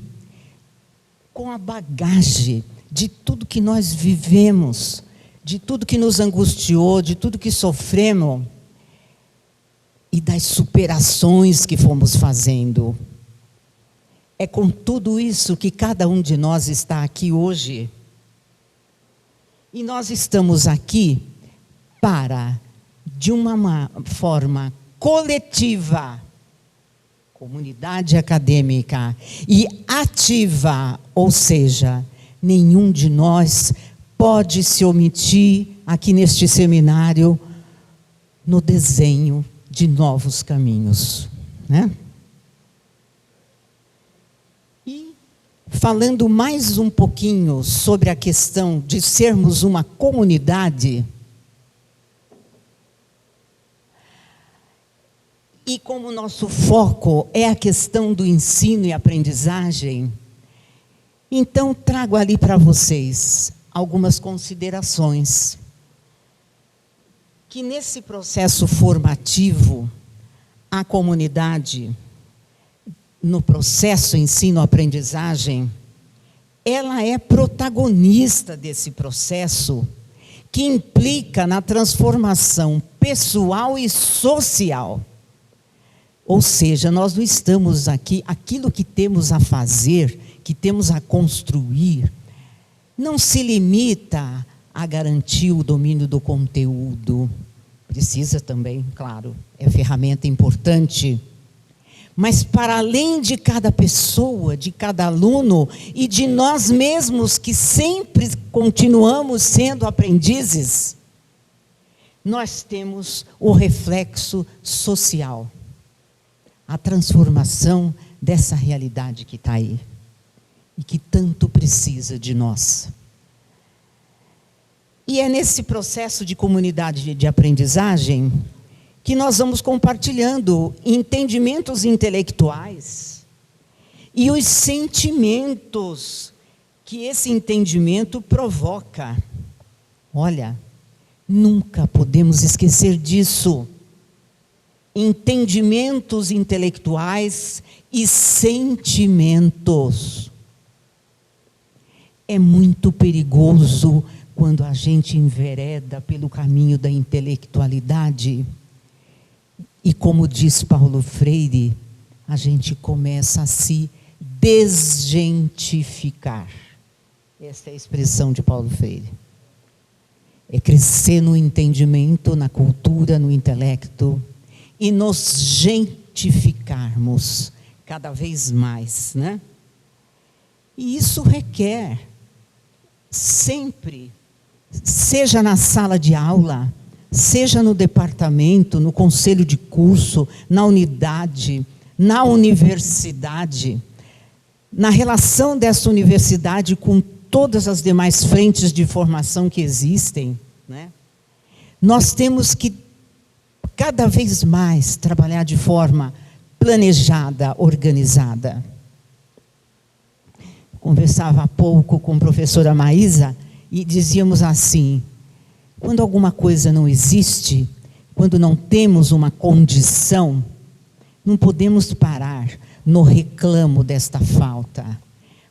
com a bagagem de tudo que nós vivemos, de tudo que nos angustiou, de tudo que sofremos e das superações que fomos fazendo. É com tudo isso que cada um de nós está aqui hoje. E nós estamos aqui para, de uma forma coletiva, comunidade acadêmica, e ativa, ou seja, nenhum de nós pode se omitir aqui neste seminário no desenho de novos caminhos, né? E falando mais um pouquinho sobre a questão de sermos uma comunidade, e como nosso foco é a questão do ensino e aprendizagem, então trago ali para vocês algumas considerações. Que nesse processo formativo, a comunidade, no processo ensino-aprendizagem, ela é protagonista desse processo, que implica na transformação pessoal e social. Ou seja, nós não estamos aqui, aquilo que temos a fazer, que temos a construir, não se limita a garantir o domínio do conteúdo. Precisa também, claro, é ferramenta importante. Mas para além de cada pessoa, de cada aluno e de nós mesmos que sempre continuamos sendo aprendizes, nós temos o reflexo social. A transformação dessa realidade que está aí e que tanto precisa de nós. E é nesse processo de comunidade de aprendizagem que nós vamos compartilhando entendimentos intelectuais e os sentimentos que esse entendimento provoca. Olha, nunca podemos esquecer disso. Entendimentos intelectuais e sentimentos. É muito perigoso quando a gente envereda pelo caminho da intelectualidade. E como diz Paulo Freire, a gente começa a se desgentificar. Essa é a expressão de Paulo Freire. É crescer no entendimento, na cultura, no intelecto, e nos gentificarmos cada vez mais, né? E isso requer sempre, seja na sala de aula, seja no departamento, no conselho de curso, na unidade, na universidade, na relação dessa universidade com todas as demais frentes de formação que existem, né? Nós temos que cada vez mais trabalhar de forma planejada, organizada. Conversava há pouco com a professora Maísa e dizíamos assim: quando alguma coisa não existe, quando não temos uma condição, não podemos parar no reclamo desta falta,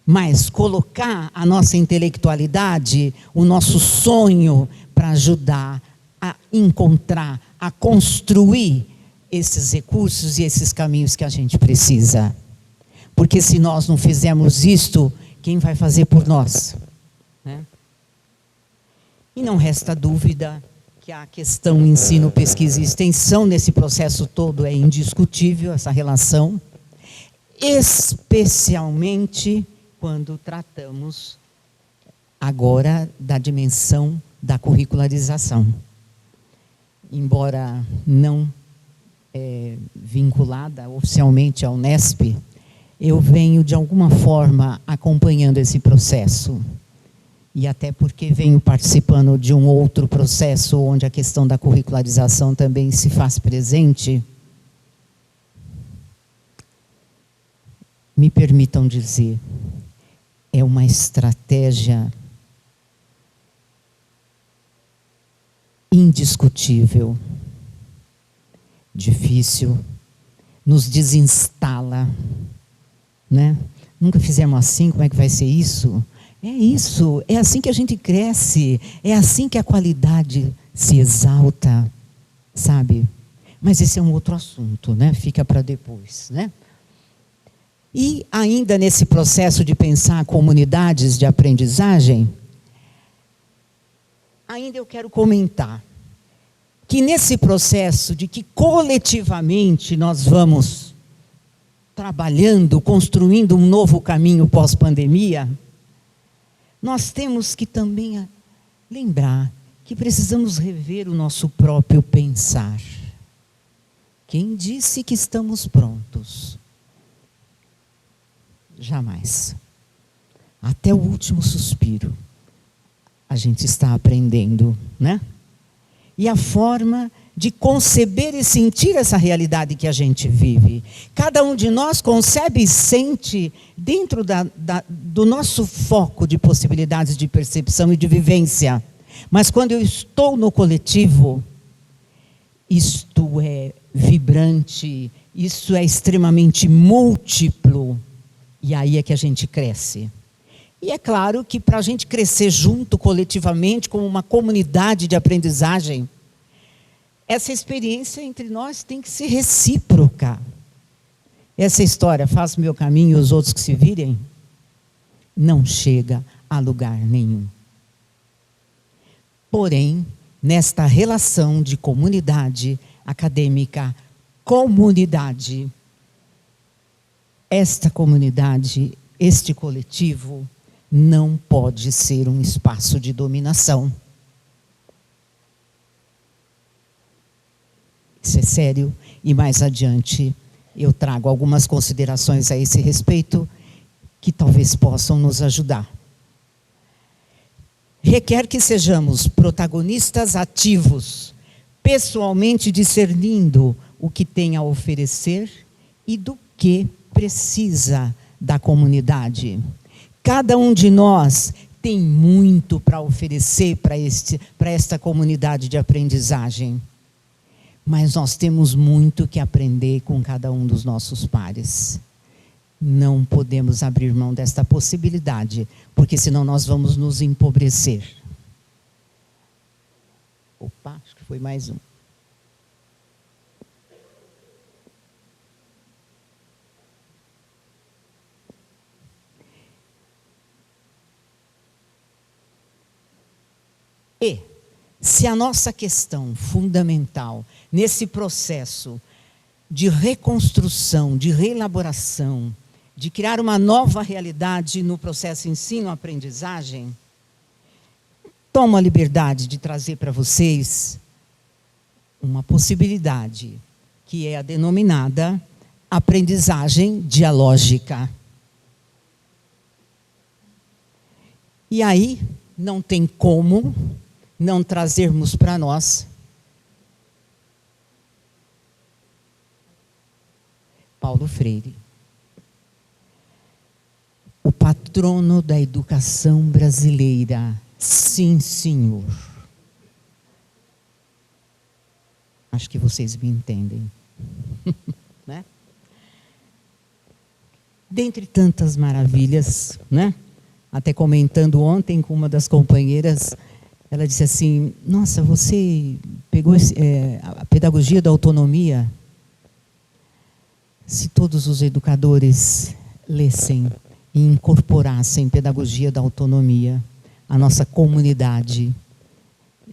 mas colocar a nossa intelectualidade, o nosso sonho para ajudar a encontrar, a construir esses recursos e esses caminhos que a gente precisa. Porque se nós não fizermos isto, quem vai fazer por nós? Né? E não resta dúvida que a questão ensino, pesquisa e extensão nesse processo todo é indiscutível, essa relação, especialmente quando tratamos agora da dimensão da curricularização. embora não vinculada oficialmente à Unesp, eu venho, de alguma forma, acompanhando esse processo. E até porque venho participando de um outro processo onde a questão da curricularização também se faz presente. Me permitam dizer, é uma estratégia indiscutível, difícil, nos desinstala, né? Nunca fizemos assim, como é que vai ser isso? É isso, é assim que a gente cresce, é assim que a qualidade se exalta, sabe? Mas esse é um outro assunto, né? Fica para depois, né? E ainda nesse processo de pensar comunidades de aprendizagem, ainda eu quero comentar que nesse processo de que coletivamente nós vamos trabalhando, construindo um novo caminho pós-pandemia, nós temos que também lembrar que precisamos rever o nosso próprio pensar. Quem disse que estamos prontos? Jamais. Até o último suspiro, a gente está aprendendo, né? E a forma de conceber e sentir essa realidade que a gente vive. Cada um de nós concebe e sente dentro do nosso foco de possibilidades de percepção e de vivência. Mas quando eu estou no coletivo, isto é vibrante, isso é extremamente múltiplo. E aí é que a gente cresce. E é claro que para a gente crescer junto, coletivamente, como uma comunidade de aprendizagem, essa experiência entre nós tem que ser recíproca. Essa história, faço meu caminho e os outros que se virem, não chega a lugar nenhum. Porém, nesta relação de comunidade acadêmica, comunidade, esta comunidade, este coletivo, não pode ser um espaço de dominação. Isso é sério, e mais adiante eu trago algumas considerações a esse respeito que talvez possam nos ajudar. Requer que sejamos protagonistas ativos, pessoalmente discernindo o que tem a oferecer e do que precisa da comunidade. Cada um de nós tem muito para oferecer para esta comunidade de aprendizagem. Mas nós temos muito que aprender com cada um dos nossos pares. Não podemos abrir mão desta possibilidade, porque senão nós vamos nos empobrecer. Opa, acho que foi mais um. E, se a nossa questão fundamental nesse processo de reconstrução, de reelaboração, de criar uma nova realidade no processo ensino-aprendizagem, tomo a liberdade de trazer para vocês uma possibilidade, que é a denominada aprendizagem dialógica. E aí, não tem como não trazermos para nós Paulo Freire, o patrono da educação brasileira. Sim, senhor. Acho que vocês me entendem. Né? Dentre tantas maravilhas, né? Até comentando ontem com uma das companheiras, ela disse assim, nossa, você pegou a pedagogia da autonomia. Se todos os educadores lessem e incorporassem pedagogia da autonomia, a nossa comunidade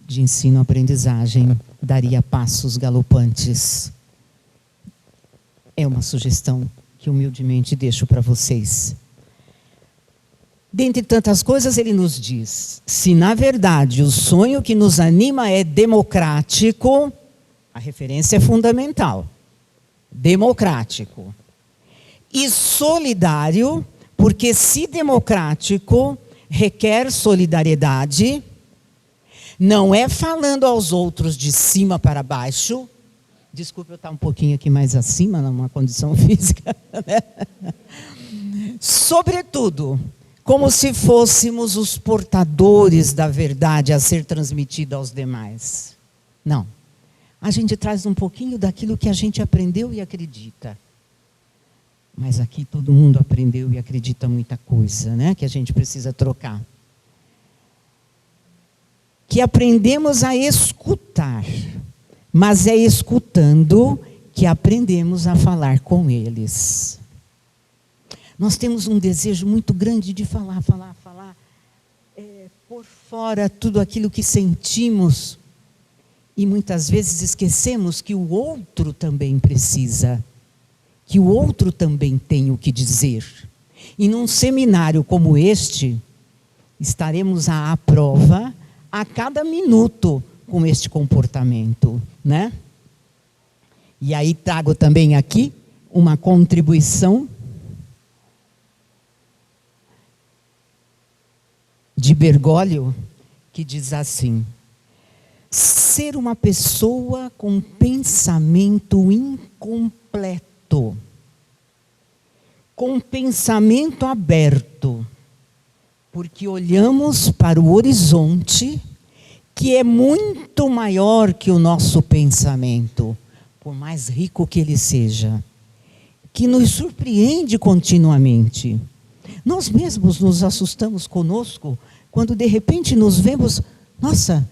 de ensino-aprendizagem daria passos galopantes. É uma sugestão que humildemente deixo para vocês. Dentre tantas coisas, ele nos diz, se na verdade o sonho que nos anima é democrático, A referência é fundamental. Democrático. E solidário, porque se democrático requer solidariedade, não é falando aos outros de cima para baixo. Desculpe eu estar um pouquinho aqui mais acima, numa condição física, né? Sobretudo, como se fôssemos os portadores da verdade a ser transmitida aos demais. Não. A gente traz um pouquinho daquilo que a gente aprendeu e acredita. Mas aqui todo mundo aprendeu e acredita muita coisa, né? Que a gente precisa trocar. Que aprendemos a escutar, mas é escutando que aprendemos a falar com eles. Nós temos um desejo muito grande de falar, por fora tudo aquilo que sentimos, e muitas vezes esquecemos que o outro também precisa, que o outro também tem o que dizer. E num seminário como este, estaremos à prova a cada minuto com este comportamento, né? E aí trago também aqui uma contribuição de Bergoglio, que diz assim: ser uma pessoa com pensamento incompleto, com pensamento aberto, porque olhamos para o horizonte, que é muito maior que o nosso pensamento, por mais rico que ele seja, que nos surpreende continuamente. Nós mesmos nos assustamos conosco, quando de repente nos vemos, nossa,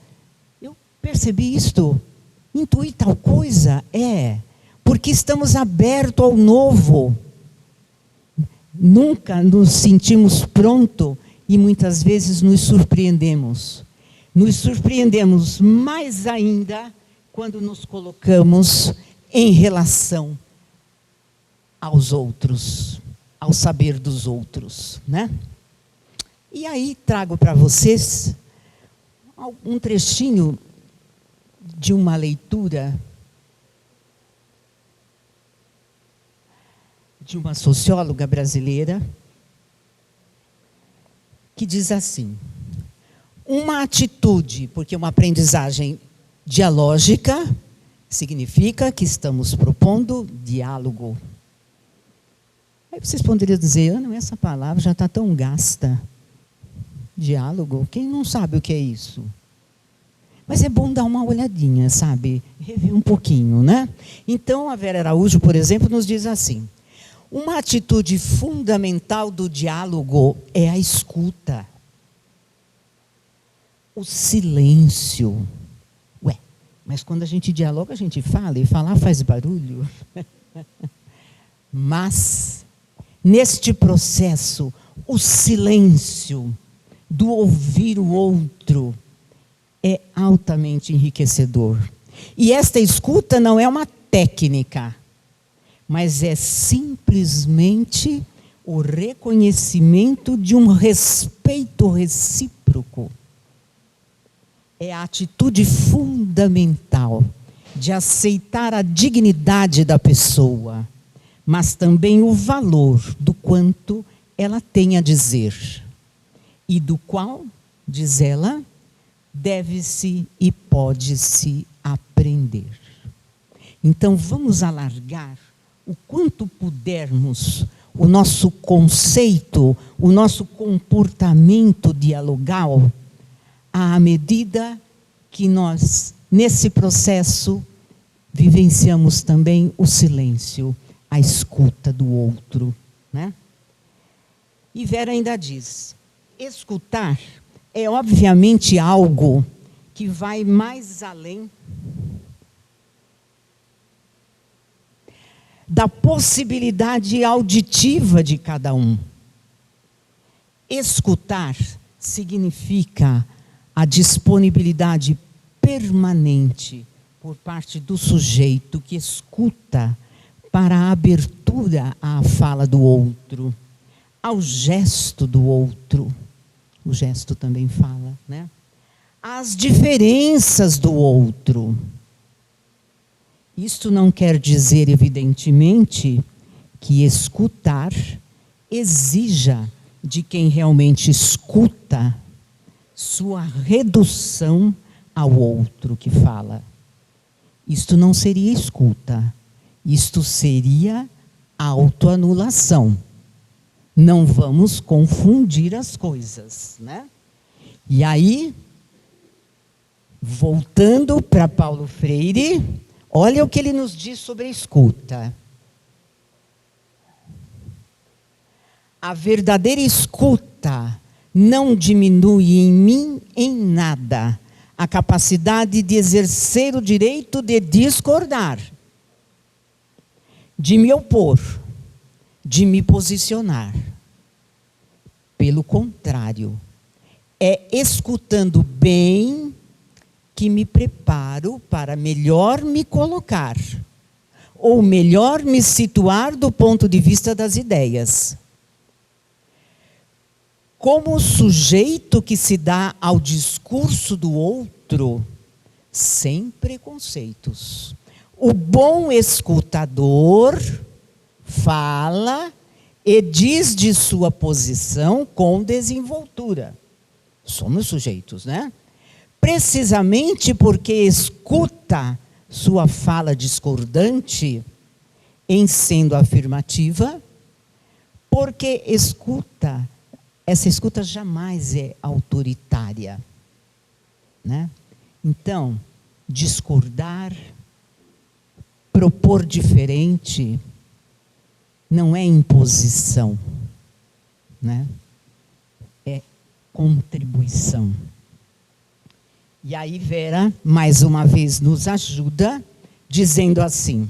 eu percebi isto, intuí tal coisa, porque estamos abertos ao novo. Nunca nos sentimos prontos e muitas vezes nos surpreendemos. Nos surpreendemos mais ainda quando nos colocamos em relação aos outros, ao saber dos outros, né? E aí trago para vocês um trechinho de uma leitura de uma socióloga brasileira que diz assim: uma atitude, porque uma aprendizagem dialógica significa que estamos propondo diálogo. Aí vocês poderiam dizer, Ana, essa palavra já está tão gasta. Diálogo? Quem não sabe o que é isso? Mas é bom dar uma olhadinha, sabe? Rever um pouquinho, né? Então, a Vera Araújo, por exemplo, nos diz assim: uma atitude fundamental do diálogo é a escuta. O silêncio. Ué, mas quando a gente dialoga, a gente fala, e falar faz barulho. Mas, neste processo, o silêncio do ouvir o outro é altamente enriquecedor. E esta escuta não é uma técnica, mas é simplesmente o reconhecimento de um respeito recíproco. É a atitude fundamental de aceitar a dignidade da pessoa, mas também o valor do quanto ela tem a dizer, e do qual, diz ela, deve-se e pode-se aprender. Então, vamos alargar o quanto pudermos o nosso conceito, o nosso comportamento dialogal, à medida que nós, nesse processo, vivenciamos também o silêncio, a escuta do outro, né? E Vera ainda diz: escutar é obviamente algo que vai mais além da possibilidade auditiva de cada um. Escutar significa a disponibilidade permanente por parte do sujeito que escuta para a abertura à fala do outro, ao gesto do outro. O gesto também fala, né? Às diferenças do outro. Isto não quer dizer, evidentemente, que escutar exija de quem realmente escuta sua redução ao outro que fala. Isto não seria escuta, isto seria autoanulação. Não vamos confundir as coisas, né? E aí, voltando para Paulo Freire, olha o que ele nos diz sobre a escuta. A verdadeira escuta não diminui em mim em nada a capacidade de exercer o direito de discordar, de me opor, de me posicionar. Pelo contrário, é escutando bem que me preparo para melhor me colocar, ou melhor me situar do ponto de vista das ideias. Como sujeito que se dá ao discurso do outro, sem preconceitos. O bom escutador fala e diz de sua posição com desenvoltura. Somos sujeitos, né? Precisamente porque escuta sua fala discordante, em sendo afirmativa, porque escuta. Essa escuta jamais é autoritária, né? Então, discordar, propor diferente, não é imposição, né? É contribuição. E aí Vera, mais uma vez, nos ajuda, dizendo assim: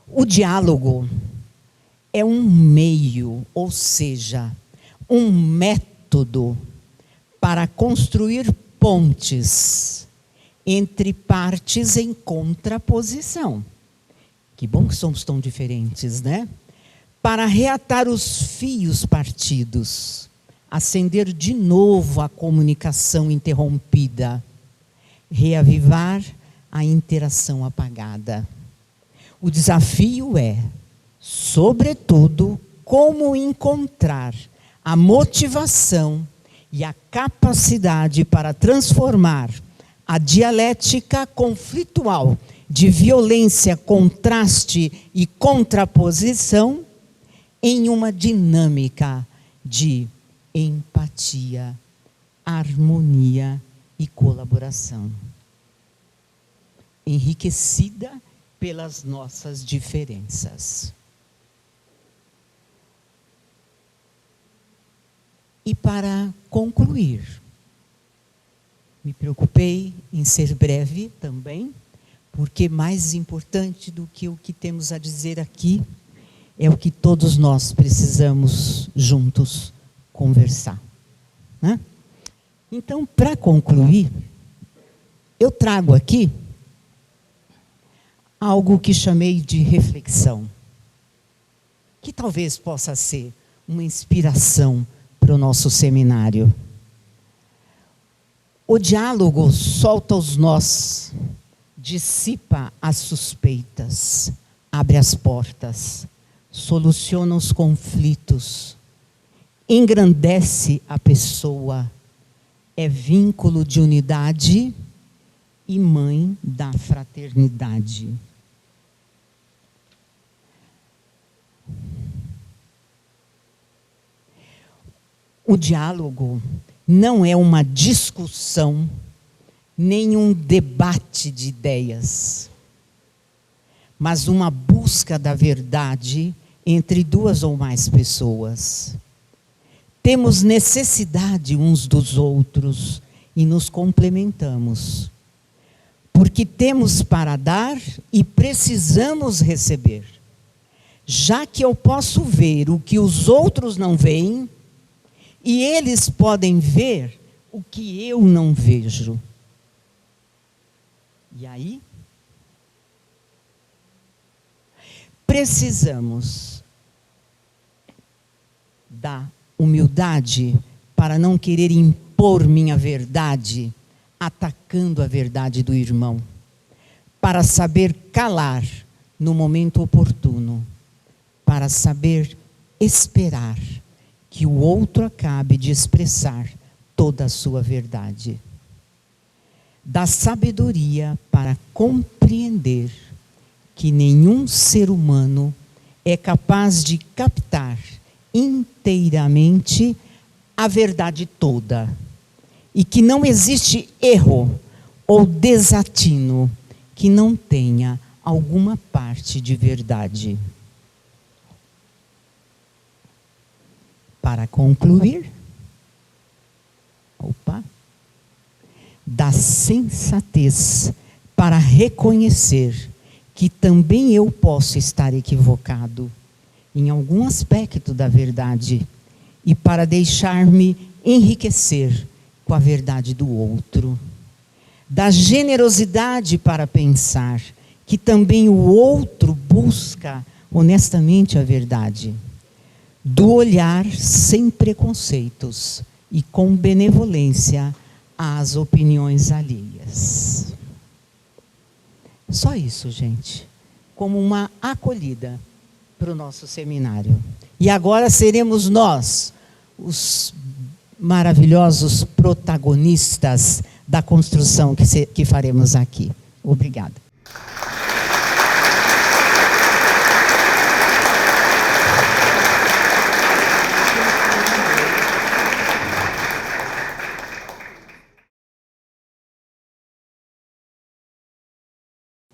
o diálogo é um meio, ou seja, um método para construir pontes entre partes em contraposição. Que bom que somos tão diferentes, né? Para reatar os fios partidos, acender de novo a comunicação interrompida, reavivar a interação apagada. O desafio é, sobretudo, como encontrar a motivação e a capacidade para transformar a dialética conflitual de violência, contraste e contraposição em uma dinâmica de empatia, harmonia e colaboração, enriquecida pelas nossas diferenças. E para concluir, me preocupei em ser breve também, porque mais importante do que o que temos a dizer aqui é o que todos nós precisamos juntos conversar, né? Então, para concluir, eu trago aqui algo que chamei de reflexão, que talvez possa ser uma inspiração para o nosso seminário. O diálogo solta os nós, dissipa as suspeitas, abre as portas, soluciona os conflitos, engrandece a pessoa, é vínculo de unidade e mãe da fraternidade. O diálogo não é uma discussão, nem um debate de ideias, mas uma busca da verdade entre duas ou mais pessoas. Temos necessidade uns dos outros e nos complementamos, porque temos para dar e precisamos receber. Já que eu posso ver o que os outros não veem, e eles podem ver o que eu não vejo. E aí, precisamos da humildade para não querer impor impor minha verdade, atacando a verdade do irmão, para saber calar no momento oportuno, para saber esperar que o outro acabe de expressar toda a sua verdade. Da sabedoria para compreender que nenhum ser humano é capaz de captar inteiramente a verdade toda, e que não existe erro ou desatino que não tenha alguma parte de verdade. Para concluir, da sensatez para reconhecer que também eu posso estar equivocado em algum aspecto da verdade, e para deixar-me enriquecer com a verdade do outro. Da generosidade para pensar que também o outro busca honestamente a verdade. Do olhar sem preconceitos e com benevolência às opiniões alheias. Só isso, gente, como uma acolhida para o nosso seminário. E agora seremos nós, os maravilhosos protagonistas da construção que faremos aqui. Obrigada.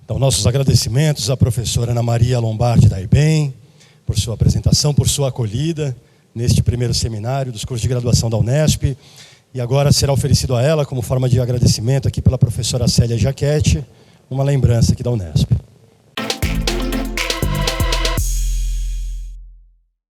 Então, nossos agradecimentos à professora Ana Maria Lombardi da IBEM, por sua apresentação, por sua acolhida neste primeiro seminário dos cursos de graduação da Unesp. E agora será oferecido a ela, como forma de agradecimento aqui pela professora Célia Jaquete, uma lembrança aqui da Unesp.